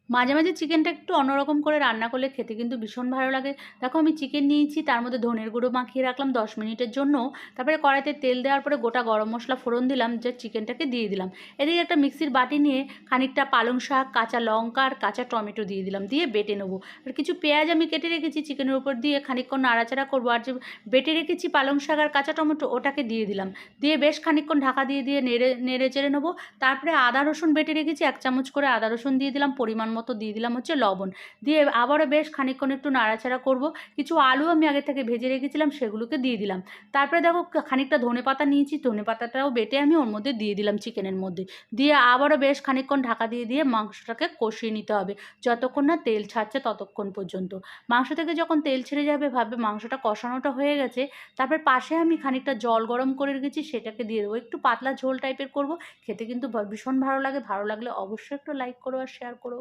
মাঝে, মাঝে চিকেনটা একটু অন্যরকম করে রান্না করলে খেতে কিন্তু ভীষণ ভালো লাগে। দেখো আমি চিকেন নিয়েছি, তার মধ্যে ধনের গুঁড়ো মাখিয়ে রাখলাম ১০ মিনিটের জন্য। তারপরে কড়াইতে তেল দেওয়ার পরে গোটা গরম মসলা ফোড়ন দিলাম, যে চিকেনটাকে দিয়ে দিলাম। এদিকে একটা মিক্সির বাটি নিয়ে খানিকটা পালং শাক, কাঁচা লঙ্কা আর কাঁচা টমেটো দিয়ে দিলাম, দিয়ে বেটে নেবো। আর কিছু পেঁয়াজ আমি কেটে রেখেছি চিকেনের উপর দিয়ে খানিকক্ষণ নাড়াচাড়া করবো। আর যে বেটে রেখেছি পালং শাক আর কাঁচা টমেটো ওটাকে দিয়ে দিলাম। দিয়ে বেশ খানিকক্ষণ ঢাকা দিয়ে দিয়ে নেড়ে চেড়ে নেবো। তারপরে আদা রসুন বেটে রেখেছি ১ চামচ করে আদা রসুন দিয়ে দিলাম, পরিমাণ মতো দিয়ে দিলাম হচ্ছে লবণ। দিয়ে আবারও বেশ খানিকক্ষণ একটু নাড়াচাড়া করব। কিছু আলু আমি আগে থেকে ভেজে রেখেছিলাম, সেগুলোকে দিয়ে দিলাম। তারপরে দেখো খানিকটা ধনেপাতা নিয়েছি, ধনেপাতাটাও বেটে আমি ওর মধ্যে দিয়ে দিলাম চিকেনের মধ্যে। দিয়ে আবারও বেশ খানিকক্ষণ ঢাকা দিয়ে দিয়ে মাংসটাকে কষিয়ে নিতে হবে যতক্ষণ না তেল ছাড়ছে ততক্ষণ পর্যন্ত। মাংস থেকে যখন তেল ছেড়ে যাবে ভাববে মাংসটা কষানোটা হয়ে গেছে, তারপর পাশে আমি খানিকটা জল গরম করে রেখেছি সেটাকে দিয়ে দেবো। একটু পাতলা ঝোল টাইপের করব। খেতে কিন্তু ভীষণ ভালো লাগে। ভালো লাগলে অবশ্যই একটু লাইক করো আর শেয়ার করো।